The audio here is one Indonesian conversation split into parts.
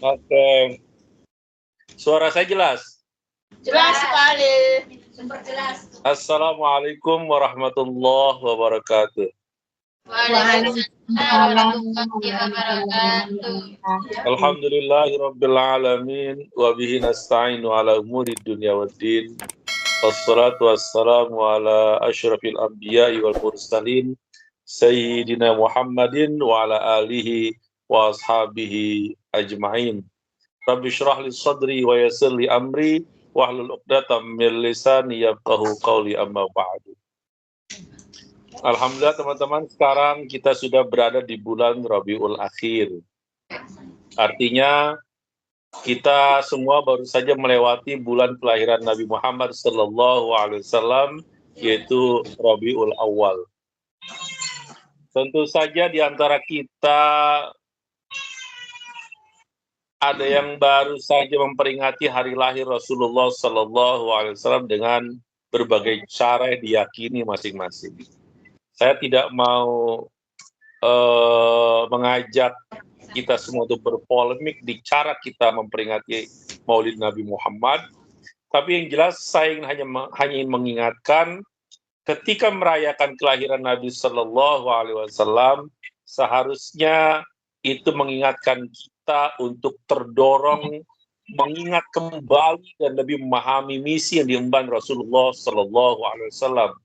Oke. Suara saya jelas? Jelas sekali. Super jelas. Assalamualaikum warahmatullahi wabarakatuh. Waalaikumsalam warahmatullahi wabarakatuh. Alhamdulillahirabbil alamin wa bihi nasta'inu ala umuri dunya waddin. Wassalatu wassalamu ala asyrafil anbiya'i wal mursalin sayyidina Muhammadin wa ala alihi wa ashabihi ajma'in. Rabbi shrah li sadri wa yassir li amri wahlul 'uqdatam min lisani yafqahu qawli amma ba'du. Alhamdulillah teman-teman, sekarang kita sudah berada di bulan Rabiul Akhir. Artinya kita semua baru saja melewati bulan kelahiran Nabi Muhammad SAW, yaitu Rabiul Awal. Tentu saja di antara kita ada yang baru saja memperingati hari lahir Rasulullah SAW dengan berbagai cara yang diyakini masing-masing. Saya tidak mau mengajak kita semua untuk berpolemik di cara kita memperingati Maulid Nabi Muhammad, tapi yang jelas saya hanya ingin mengingatkan ketika merayakan kelahiran Nabi Shallallahu Alaihi Wasallam, seharusnya itu mengingatkan kita untuk terdorong mengingat kembali dan lebih memahami misi yang diemban Rasulullah Shallallahu Alaihi Wasallam.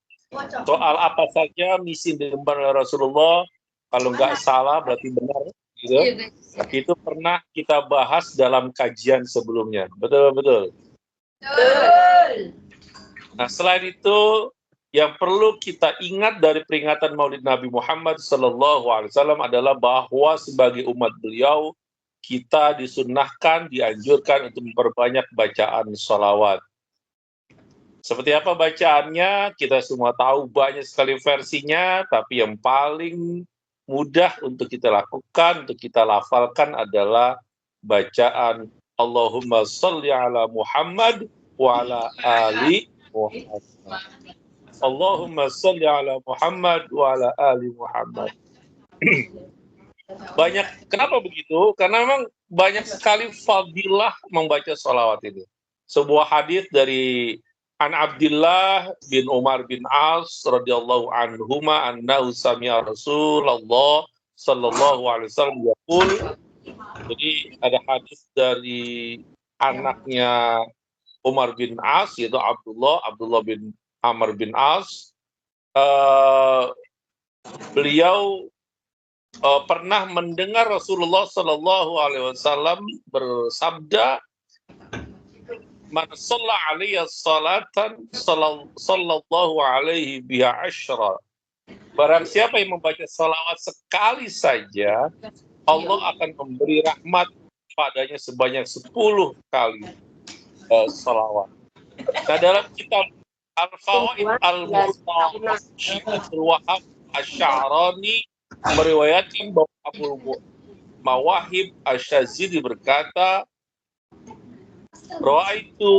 Soal apa saja misi yang diemban oleh Rasulullah, kalau nggak salah berarti benar, gitu. Itu pernah kita bahas dalam kajian sebelumnya, betul. Nah, selain itu, yang perlu kita ingat dari peringatan Maulid Nabi Muhammad SAW adalah bahwa sebagai umat beliau, kita disunnahkan, dianjurkan untuk memperbanyak bacaan sholawat. Seperti apa bacaannya, kita semua tahu banyak sekali versinya, tapi yang paling mudah untuk kita lakukan, untuk kita lafalkan adalah bacaan Allahumma sholli ala Muhammad wa ala ali Muhammad. Allahumma sholli ala Muhammad wa ala ali Muhammad. Kenapa begitu? Karena memang banyak sekali fadilah membaca sholawat ini. Sebuah hadis dari An Abdillah bin Umar bin As radhiyallahu anhuma annahu sami'a Rasulullah sallallahu alaihi wasallam yaqul. Jadi ada hadis dari anaknya Umar bin As, yaitu Abdullah bin Amr bin As. Beliau pernah mendengar Rasulullah sallallahu alaihi wasallam bersabda, man shalla alaiya salatan sallallahu alaihi biha asyra. Barang siapa yang membaca salawat sekali saja, Allah akan memberi rahmat padanya sebanyak 10 kali salawat. Nah, dalam kitab Al-Fawaid Al-Muhtar, Syekh Abdul Wahab Asy-Sya'rani meriwayatkan bahwa Abul Mawahib Asy-Syazili berkata, Ra'aitu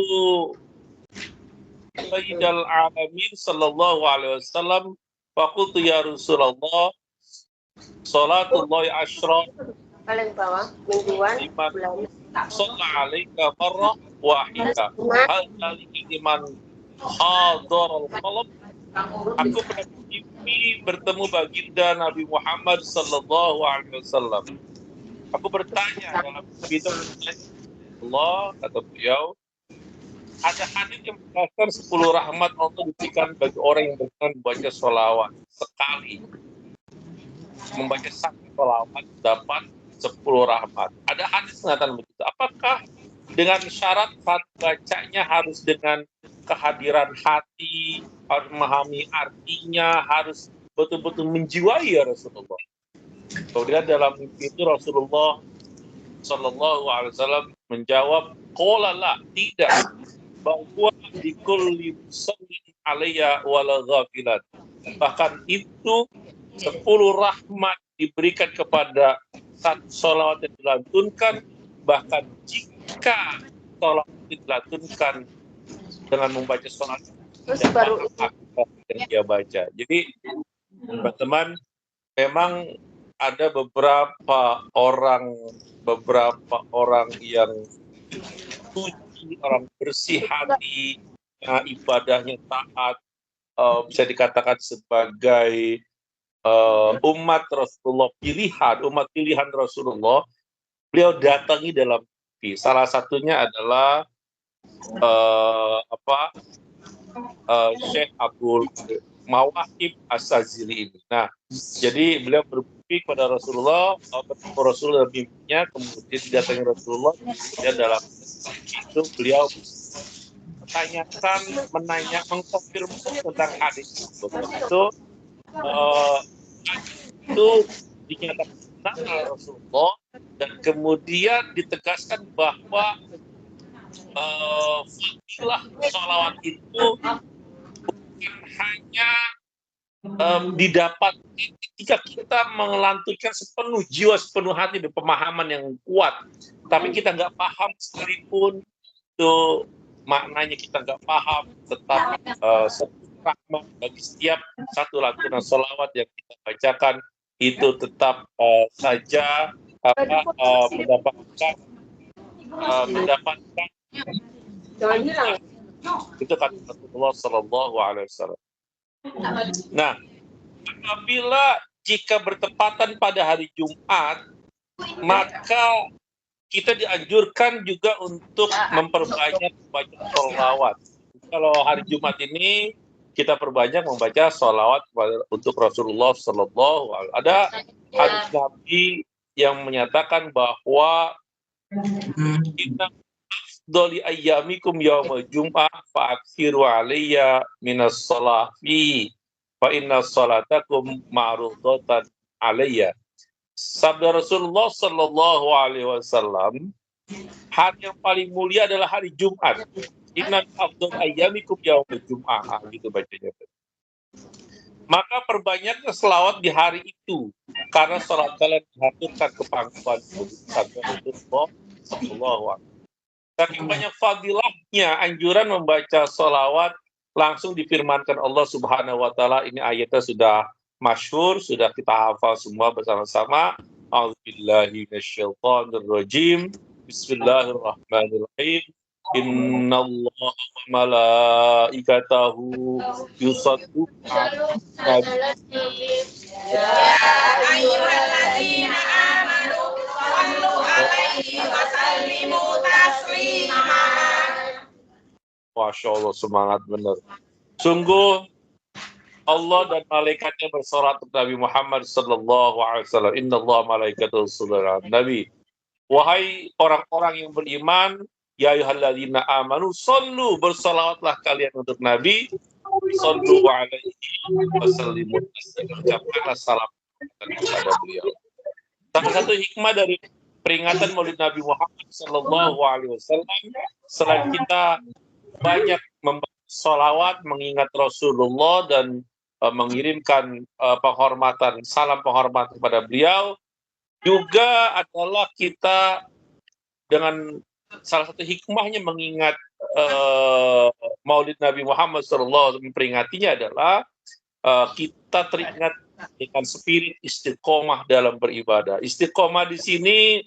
Sayyidal Alamin sallallahu alaihi wasallam faqultu ya Rasulullah salatullahi asyra Paling bawah mingguan bulan shalla alaika marrah wahida hal dzalika liman hadar al-qalb. Aku pernah bermimpi bertemu baginda Nabi Muhammad sallallahu alaihi wasallam. Aku bertanya dalam mimpi itu, Allah, kata beliau, ada hadis yang mengatakan 10 rahmat Allah diberikan bagi orang yang berkenan membaca sholawat sekali. Membaca satu sholawat dapat 10 rahmat. Ada hadis mengatakan begitu. Apakah dengan syarat saat bacanya harus dengan kehadiran hati, harus memahami artinya, harus betul-betul menjiwai ya Rasulullah? Kemudian dalam mimpi itu Rasulullah Sallallahu Alaihi Wasallam menjawab, qala la, tidak, bahwa di kulli musallin alayya wala ghafilat. Bahkan itu 10 rahmat diberikan kepada saat sholawat yang dilantunkan, bahkan jika sholawat dilantunkan dengan membaca sholawat yang dia baca. Jadi teman-teman, memang ada beberapa orang yang suci, orang bersih hati, ibadahnya taat, bisa dikatakan sebagai umat Rasulullah umat pilihan Rasulullah. Beliau datangi dalam mimpi. Salah satunya adalah Syekh Abdul Mawahib As-Sazili ini. Nah, jadi beliau bermimpi kepada Rasulullah, bertemu Rasulullah dalam mimpinya, kemudian didatangi Rasulullah, dan dalam itu beliau mengkonfirmasi tentang hadis itu dinyatakan benar oleh Rasulullah, dan kemudian ditegaskan bahwa fadilah sholawat itu bukan hanya didapat ketika kita melantunkan sepenuh jiwa, sepenuh hati, dan pemahaman yang kuat, tapi kita nggak paham sekalipun itu maknanya, kita nggak paham, tetap rahmat bagi setiap satu lantunan sholawat yang kita bacakan itu tetap saja mendapatkan itu kata Rasulullah Sallallahu Alaihi Wasallam. Nah, apabila jika bertepatan pada hari Jumat, maka kita dianjurkan juga untuk memperbanyak membaca sholawat. Kalau hari Jumat ini kita perbanyak membaca sholawat untuk Rasulullah Sallallahu Alaihi Wasallam. Ada hadis Nabi yang menyatakan bahwa inna afdali ayyamikum yaumul jum'ah fa'aksiru alayya minas sholafi fa inna sholatakum ma'rudatan alayya. Sabda Rasulullah Sallallahu Alaihi Wasallam, hari yang paling mulia adalah hari Jumat. Inna afdal ayyamikum yaumul jum'ah, gitu bacanya. Maka perbanyaklah selawat di hari itu, karena salat kalian dihaturkan ke pangkuan sabda Rasulullah Sallallahu Alaihi Wasallam. Saking banyak fadilahnya anjuran membaca sholawat, langsung difirmankan Allah Subhanahu Wa Taala. Ini ayatnya sudah masyhur, sudah kita hafal semua bersama-sama. A'udzubillahi minasyaitonirrajim. Bismillahirrahmanirrahim. Innallaha wa malaikatahu yusholluna 'alan nabi. Ya ayyuhalladzina amanu shallu 'alaihi wa sallimu taslima. Masya Allah, semangat benar. Sungguh Allah dan malaikatnya bersolat untuk Nabi Muhammad Sallallahu Alaihi Wasallam. Innallaha malaikatahu yusholluna 'alan nabi. Wahai orang-orang yang beriman, ya ayyuhalladzina amanu shallu, bersalawatlah kalian untuk Nabi, shallu alaihi wasallimu taslima, ucapkanlah salam kepada beliau. Salah satu hikmah dari peringatan Maulid Nabi Muhammad Sallallahu Alaihi Wasallam, selain kita banyak membaca sholawat, mengingat Rasulullah dan mengirimkan penghormatan, salam penghormatan kepada beliau, juga adalah kita dengan salah satu hikmahnya mengingat Maulid Nabi Muhammad SAW, memperingatinya adalah kita teringat dengan spirit istiqomah dalam beribadah. Istiqomah di sini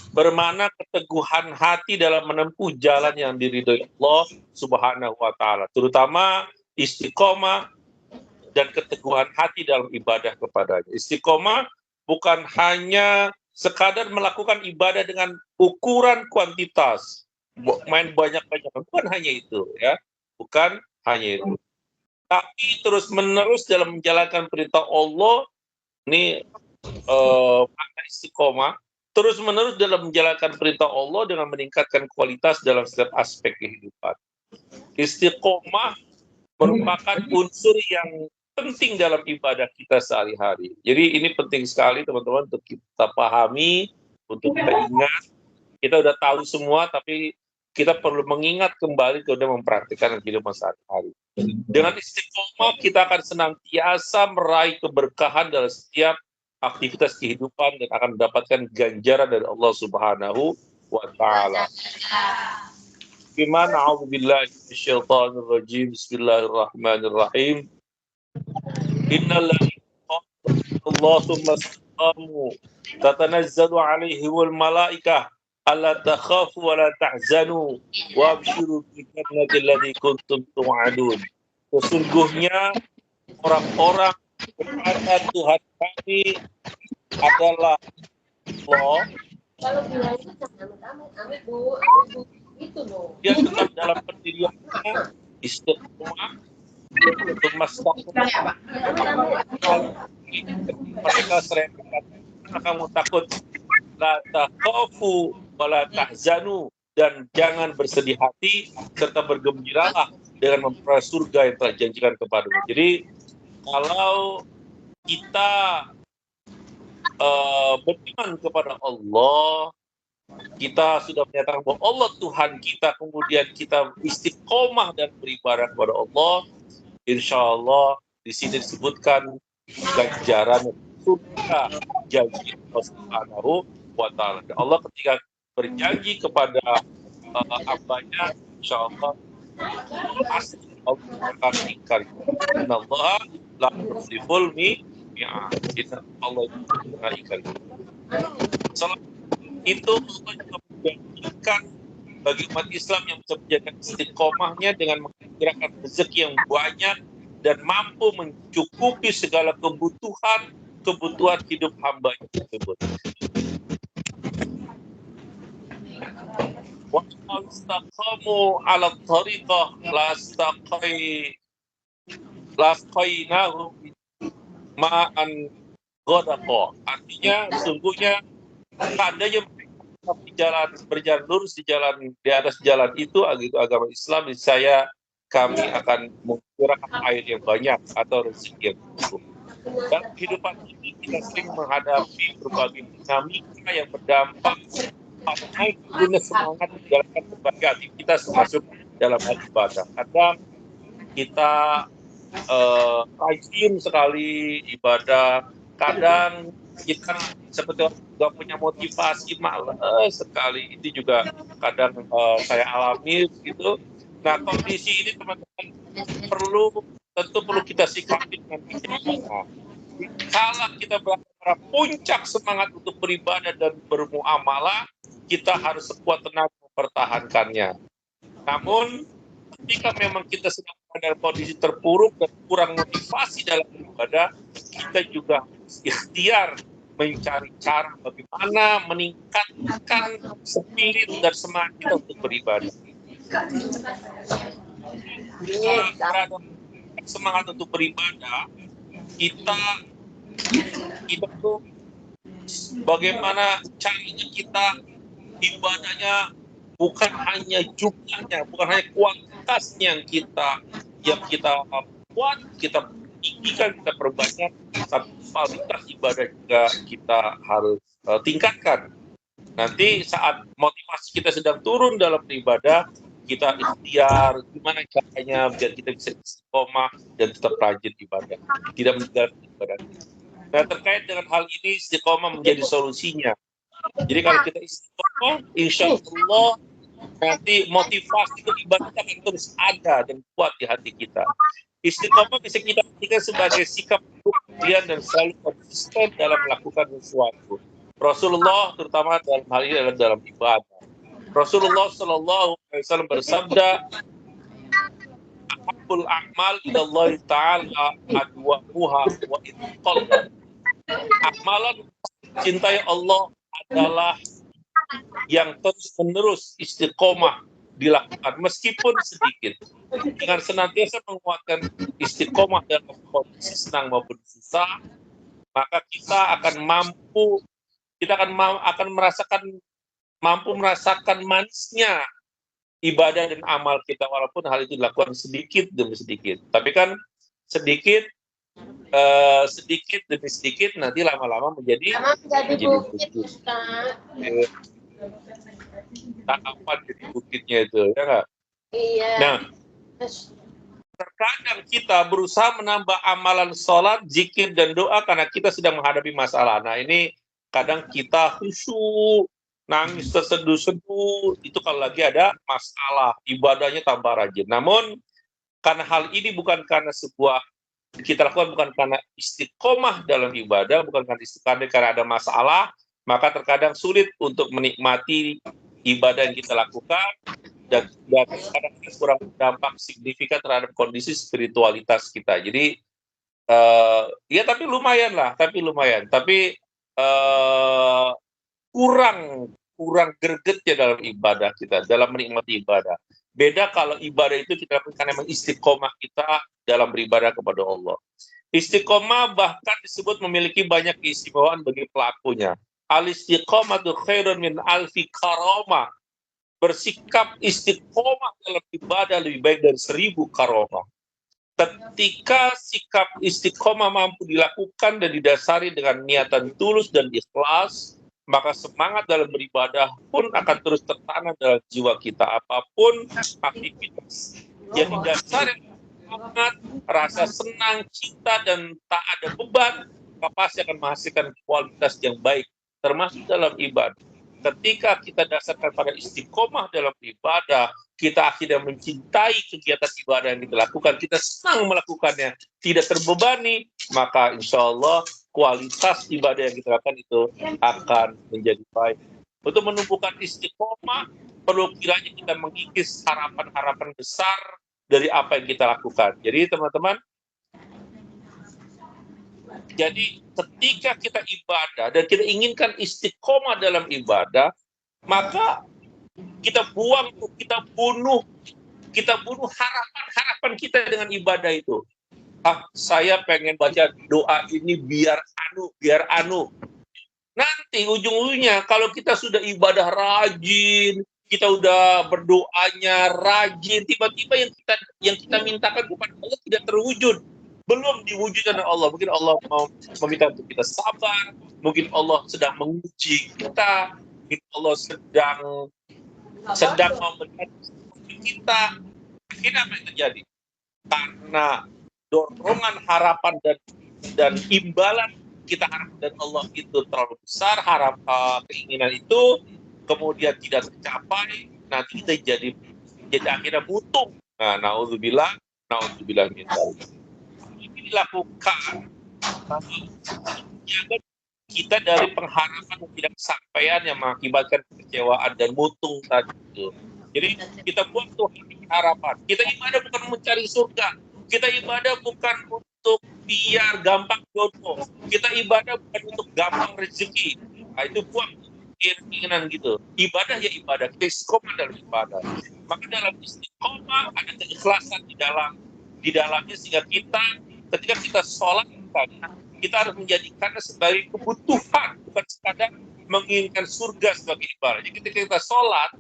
bermakna keteguhan hati dalam menempuh jalan yang diridhoi Allah Subhanahu Wa Taala, terutama istiqomah dan keteguhan hati dalam ibadah kepadanya. Istiqomah bukan hanya sekadar melakukan ibadah dengan ukuran kuantitas, main banyak-banyak, bukan hanya itu, ya, bukan hanya itu. Tapi terus-menerus dalam menjalankan perintah Allah, ini makna istiqomah, terus-menerus dalam menjalankan perintah Allah dengan meningkatkan kualitas dalam setiap aspek kehidupan. Istiqomah merupakan unsur yang penting dalam ibadah kita sehari-hari. Jadi ini penting sekali teman-teman untuk kita pahami, untuk kita ingat. Kita udah tahu semua, tapi kita perlu mengingat kembali, kemudian mempraktikkan kehidupan sehari-hari. Dengan istiqomah kita akan senantiasa meraih keberkahan dalam setiap aktivitas kehidupan dan akan mendapatkan ganjaran dari Allah Subhanahu wa Ta'ala. Gimana? A'udzubillahi minasyaitonir rajim. Bismillahirrahmanirrahim. Innal ladzina Allah thumma istaqamu tatanazzalu alaihimul malaikah alla takhafu wa la tahzanu wa abshiru bil jannati allati kuntum tu'adun. Sesungguhnya orang-orang berkata Tuhan kami adalah Allah, Kalau bilang itu jangan amit Bu, itu loh. dia tetap dalam pendiriannya, istiqomah, untuk mastaqim. Mereka sering berkata, kamu takut, la takhafu wa la tahzanu, dan jangan bersedih hati serta bergembiralah dengan memperoleh surga yang telah dijanjikan kepadamu. Jadi kalau kita beriman kepada Allah, kita sudah menyatakan bahwa Allah Tuhan kita, kemudian kita istiqomah dan beribadah kepada Allah, insya Allah di sini disebutkan ganjaran surga janji Allah Subhanahu wa Ta'ala. Allah ketika berjanji kepada hambanya, insya Allah pasti Allah akan ingkar. Inna Allah la yukhliful mi'ad. Inna Allah ingkar. Selain itu Allah juga menjanjikan bagi umat Islam yang bisa menjaga istiqomahnya dengan menggerakkan rezeki yang banyak dan mampu mencukupi segala kebutuhan hidup hambanya tersebut. Wa istaqamu ala tariqah lasqainahu ma'an ghadaqa. Artinya sungguhnya seandainya berjalan lurus di atas jalan itu agama Islam, kami akan mengkurangkan air yang banyak atau rezeki yang cukup. Dalam kehidupan ini kita sering menghadapi berbagai dinamika yang berdampak pada naik turunnya semangat menjalankan berbagai aktivitas termasuk dalam hal ibadah. Kadang kita rajin sekali ibadah, kadang kita seperti nggak punya motivasi, malas sekali. Itu juga kadang saya alami gitu. Nah, kondisi ini teman-teman tentu perlu kita sikapi dengan bijaksana. Kalau kita berada puncak semangat untuk beribadah dan bermuamalah, kita harus sekuat tenaga mempertahankannya. Namun ketika memang kita sedang pada kondisi terpuruk dan kurang motivasi dalam beribadah, kita juga ikhtiar mencari cara bagaimana meningkatkan spirit dan semangat kita untuk beribadah. Berada semangat untuk beribadah, kita tuh bagaimana caranya kita ibadahnya, bukan hanya jumlahnya, bukan hanya kuantitasnya yang kita buat, kita tinggikan, kita perbanyak, tapi kualitas ibadah juga kita harus tingkatkan. Nanti saat motivasi kita sedang turun dalam beribadah, kita ikhtiar gimana caranya biar kita bisa istiqomah dan tetap rajin ibadah, tidak meninggalkan ibadah. Nah, terkait dengan hal ini, istiqomah menjadi solusinya. Jadi kalau kita istiqomah, insya Allah nanti motivasi beribadah akan terus ada dan kuat di hati kita. Istiqomah bisa kita artikan sebagai sikap kemudian dan selalu konsisten dalam melakukan sesuatu. Rasulullah terutama dalam hal ini adalah dalam ibadah. Rasulullah Shallallahu Alaihi Wasallam bersabda, "Ahabul a'mal ilallah Taala adwamuha wa itqal." Amalan cintai Allah adalah yang terus-menerus istiqomah dilakukan meskipun sedikit, dengan senantiasa menguatkan istiqomah dalam kondisi senang maupun susah, maka kita akan mampu merasakan manisnya ibadah dan amal kita, walaupun hal itu dilakukan sedikit demi sedikit. Tapi kan sedikit demi sedikit nanti lama-lama menjadi bukit. Tahapan jadi bukitnya itu, ya nggak? Iya. Nah, terkadang kita berusaha menambah amalan sholat, zikir, dan doa karena kita sedang menghadapi masalah. Nah, ini kadang kita khusyuk, nangis terseduh-seduh, itu kalau lagi ada masalah, ibadahnya tambah rajin. Namun, karena hal ini bukan karena sebuah kita lakukan bukan karena istiqomah dalam ibadah, bukan karena ada masalah, maka terkadang sulit untuk menikmati ibadah yang kita lakukan, dan kadang-kadang kurang berdampak signifikan terhadap kondisi spiritualitas kita. Jadi ya tapi lumayan, tapi kurang gregetnya dalam ibadah kita, dalam menikmati ibadah. Beda kalau ibadah itu kita lakukan karena memang istiqomah kita dalam beribadah kepada Allah. Istiqomah bahkan disebut memiliki banyak keistimewaan bagi pelakunya. Al-istiqomatu khairun min alfi karamah. Bersikap istiqomah dalam ibadah lebih baik dari 1000 karamah. Ketika sikap istiqomah mampu dilakukan dan didasari dengan niatan tulus dan ikhlas, maka semangat dalam beribadah pun akan terus tertanam dalam jiwa kita. Apapun aktivitas yang didasari semangat, rasa senang, cinta, dan tak ada beban, maka pasti akan menghasilkan kualitas yang baik, termasuk dalam ibadah. Ketika kita dasarkan pada istiqomah dalam ibadah, kita akhirnya mencintai kegiatan ibadah yang kita lakukan, kita senang melakukannya, tidak terbebani, maka insya Allah kualitas ibadah yang kita lakukan itu akan menjadi baik. Untuk menumbuhkan istiqomah, perlu kiranya kita mengikis harapan-harapan besar dari apa yang kita lakukan. Jadi teman-teman, jadi ketika kita ibadah dan kita inginkan istiqomah dalam ibadah, maka kita bunuh harapan kita dengan ibadah itu. Saya pengen baca doa ini biar anu. Nanti ujung-ujungnya kalau kita sudah ibadah rajin, kita udah berdoanya rajin, tiba-tiba yang kita mintakan kepada Allah tidak terwujud. Belum diwujudkan oleh Allah. Mungkin Allah mau meminta untuk kita sabar, mungkin Allah sedang menguji kita, mungkin Allah sedang mau melihat kita. Ini apa yang terjadi? Karena dorongan harapan dan imbalan kita harapkan dari Allah itu terlalu besar, keinginan itu kemudian tidak tercapai, nanti kita jadi akhirnya butuh. Nah, naudzubillah min dzalik. Ini dilakukan menjaga kita dari pengharapan yang tidak kesampaian yang mengakibatkan kekecewaan dan mutung tadi itu. Jadi kita buat tuh harapan. Kita ibadah bukan mencari surga. Kita ibadah bukan untuk biar gampang jodoh. Kita ibadah bukan untuk gampang rezeki. Nah, itu buat keinginan gitu. Ibadah ya ibadah. Kita istiqomah dalam ibadah. Maka dalam istiqomah ada keikhlasan di dalamnya, sehingga kita ketika kita sholat kita harus menjadikannya sebagai kebutuhan, bukan sekadar menginginkan surga sebagai ibadah. Jadi ketika kita sholat,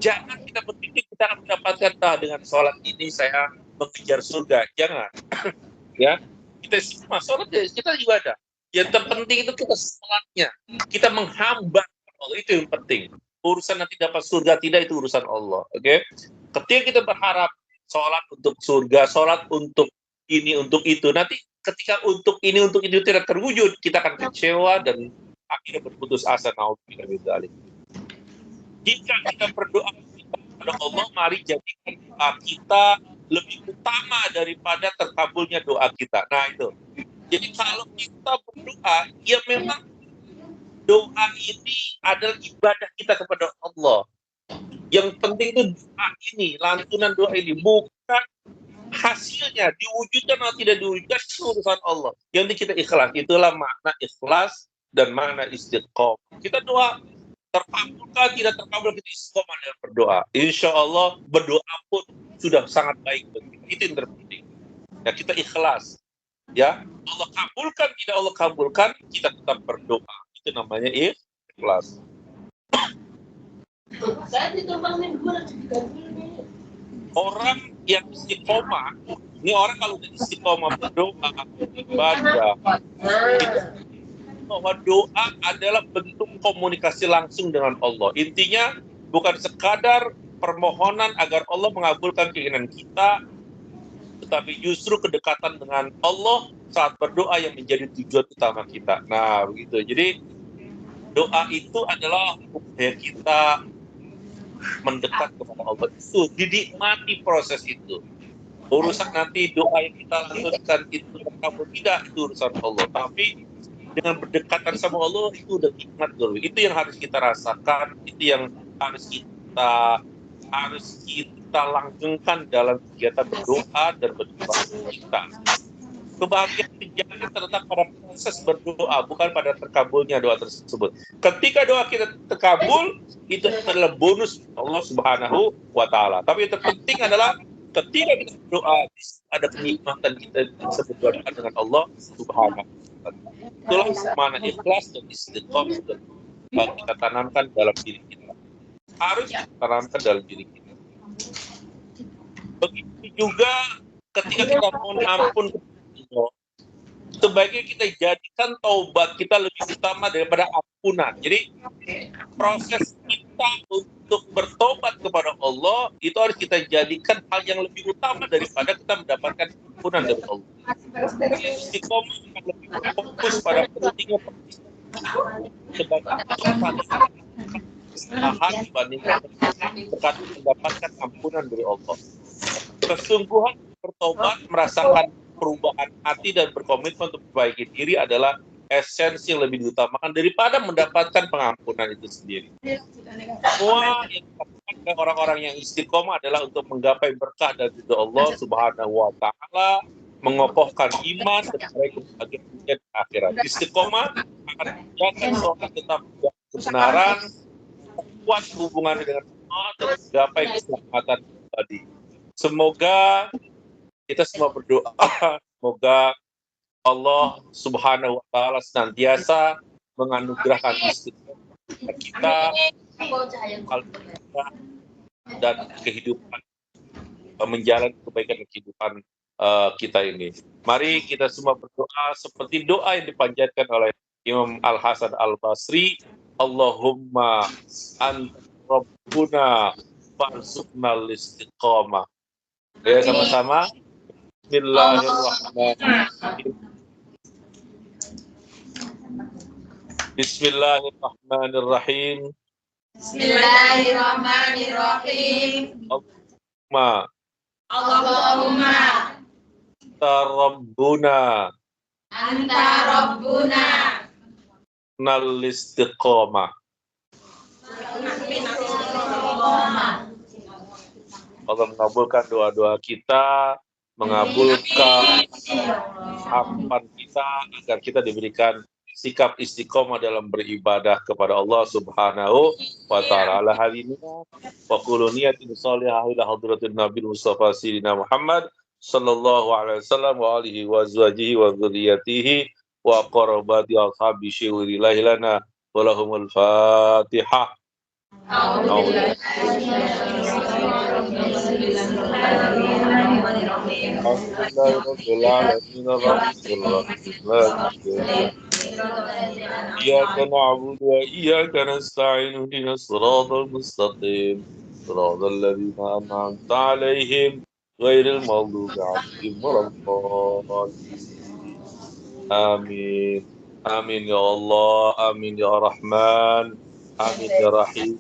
jangan kita berpikir kita akan mendapatkan dengan sholat ini saya mengejar surga. Jangan. Ya, kita semua sholat kita ibadah. Yang terpenting itu kita sholatnya, kita menghamba Allah, itu yang penting. Urusan nanti dapat surga tidak, itu urusan Allah. Oke? Ketika kita berharap sholat untuk surga, sholat untuk ini, untuk itu, nanti ketika untuk ini, untuk itu tidak terwujud, kita akan kecewa dan akhirnya berputus asa. Naudzubillah min dzalik. Jika kita berdoa kepada Allah, mari jadikan doa kita lebih utama daripada terkabulnya doa kita. Nah itu. Jadi kalau kita berdoa, ya memang doa ini adalah ibadah kita kepada Allah. Yang penting itu doa ini, lantunan doa ini, bukan hasilnya diwujudkan atau tidak diwujudkan, itu urusan Allah. Yang penting kita ikhlas. Itulah makna ikhlas dan makna istiqomah. Kita doa terkabulkan, tidak terkabul, kita istiqomah dalam berdoa. Insya Allah berdoa pun sudah sangat baik. Itu yang terpenting. Ya, kita ikhlas. Ya, Allah kabulkan, tidak Allah kabulkan, kita tetap berdoa. Itu namanya ikhlas. Orang yang istiqomah, ini orang kalau istiqomah berdoa, ibadah, bahwa doa adalah bentuk komunikasi langsung dengan Allah. Intinya bukan sekadar permohonan agar Allah mengabulkan keinginan kita, tetapi justru kedekatan dengan Allah saat berdoa yang menjadi tujuan utama kita. Nah, begitu. Jadi doa itu adalah upaya kita mendekat kepada Allah. Itu dinikmati proses itu. Urusan nanti doa yang kita lantunkan itu terkabul tidak, itu urusan Allah. Tapi dengan berdekatan sama Allah itu udah nikmat dulu. Itu yang harus kita rasakan, itu yang harus kita langgengkan dalam kegiatan berdoa dan beribadah kita. Kebahagiaan terjadi terletak pada proses berdoa, bukan pada terkabulnya doa tersebut. Ketika doa kita terkabul, itu adalah bonus Allah Subhanahu wa Ta'ala. Tapi yang terpenting adalah ketika kita berdoa, ada kenikmatan kita bisa berdoa dengan Allah Subhanahu wa Ta'ala. Itulah mana ikhlas dan istiqomah kita tanamkan dalam diri kita. Harus kita tanamkan dalam diri kita. Begitu juga ketika kita mohon ampun kepada Allah, sebaiknya kita jadikan taubat kita lebih utama daripada ampunan. Jadi proses kita untuk bertobat kepada Allah itu harus kita jadikan hal yang lebih utama daripada kita mendapatkan ampunan dari Allah. Istiqomah akan lebih fokus pada pentingnya sebagai kesalahan dibandingkan mendapatkan ampunan dari Allah. Kesungguhan bertobat, merasakan perubahan hati dan berkomitmen untuk memperbaiki diri adalah esensi yang lebih diutamakan daripada mendapatkan pengampunan itu sendiri. Semua yang dilakukan oleh orang-orang yang istiqomah adalah untuk menggapai berkah dari Allah Subhanahu wa Ta'ala, mengokohkan iman dan meraih kebahagiaan dunia dan akhirat. Istiqomah akan menjaga seorang tetap kebenaran, kuat hubungannya dengan Allah dan menggapai keselamatan pribadi. Semoga kita semua berdoa, semoga Allah Subhanahu wa Ta'ala senantiasa menganugerahkan istiqomah kita dan kehidupan, menjalani kebaikan kehidupan kita ini. Mari kita semua berdoa seperti doa yang dipanjatkan oleh Imam Al-Hasan Al-Basri, Allahumma anta rabbuna farzuqnal istiqamah. Ya, sama-sama. Bismillahirrahmanirrahim. Bismillahirrahmanirrahim. Bismillahirrahmanirrahim. Allahumma anta rabbuna nal istiqamah. Allah mengabulkan doa-doa kita, mengabulkan harapan kita agar kita diberikan sikap istiqomah dalam beribadah kepada Allah Subhanahu wa Ta'ala. Ala halina wa qulu niyatin shalihah ila hadratin Nabi Mustafa Sayyidina Muhammad sallallahu alaihi wasallam wa alihi wa azwajihi wa dzurriyyatihi wa qarabati ashabi syuhurillahi lana wa lahumul Fatihah. إياك نعبد وإياك نستعين اهدنا الصراط المستقيم صراط الذين أنعمت عليهم غير المغضوب عليهم ولا الضالين آمين آمين يا الله آمين يا رحمن آمين يا رحيم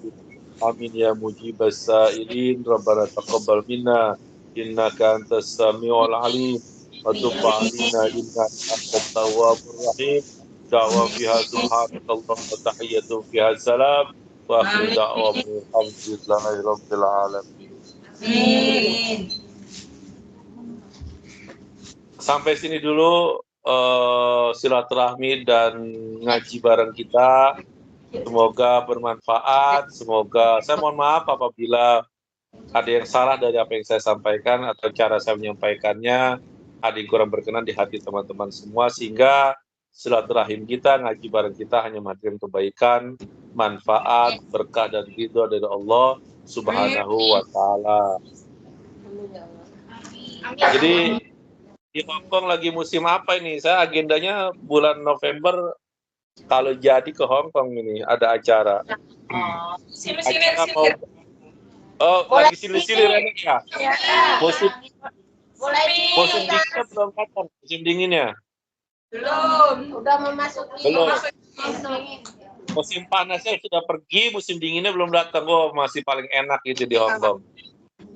آمين يا مجيب السائلين ربنا تقبل منا إنك أنت السميع العليم وتب علينا إنك أنت التواب الرحيم دعوة فيها سبحانك اللهم وتحية فيها السلام وآخر دعوة الحمد لله رب العالمين. Sampai sini dulu silaturahmi dan ngaji bareng kita. Semoga bermanfaat. Semoga saya mohon maaf apabila ada yang salah dari apa yang saya sampaikan atau cara saya menyampaikannya ada yang kurang berkenan di hati teman-teman semua, sehingga silaturahim kita, ngaji bareng kita hanya menghadirkan kebaikan, manfaat, berkah dan ridho dari Allah Subhanahu wa Ta'ala. Jadi di Hongkong lagi musim apa ini? Saya agendanya bulan November kalau jadi ke Hongkong ini ada acara. Acara mau lagi silir-silir ya? Musim dinginnya belum datang, musim dinginnya. Belum, udah memasuki. Belum. Musim panasnya sudah pergi, musim dinginnya belum datang. Oh, masih paling enak itu di Hong Kong.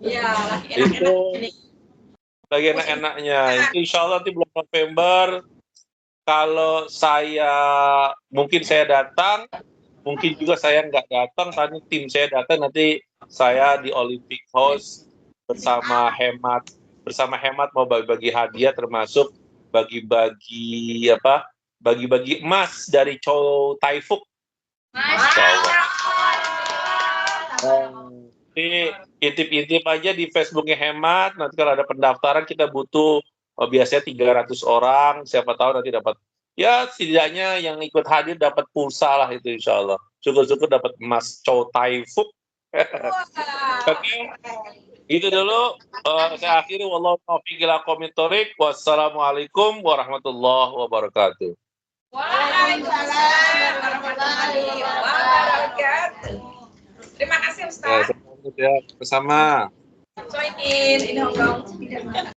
Iya, Itu Lagi enak-enaknya. Itu insya Allah nanti bulan November, kalau mungkin saya datang, mungkin juga saya nggak datang, tadi tim saya datang, nanti saya di Olympic House bersama Hemat mau bagi-bagi hadiah, termasuk bagi-bagi emas dari Chow Tai Fook. Insya Allah. Jadi intip-intip aja di Facebooknya Hemat. Nanti kalau ada pendaftaran kita butuh biasanya 300 orang. Siapa tahu nanti dapat, ya setidaknya yang ikut hadir dapat pulsa lah itu insya Allah. Syukur-syukur dapat emas Chow Tai Fook. Oke, itu dulu. Saya akhiri. Wallahu taufiq wal hidayah. Wassalamualaikum warahmatullahi wabarakatuh. Waalaikumsalam warahmatullahi wabarakatuh. Terima kasih Ustaz. Ya, bersama. Join in Hong Kong.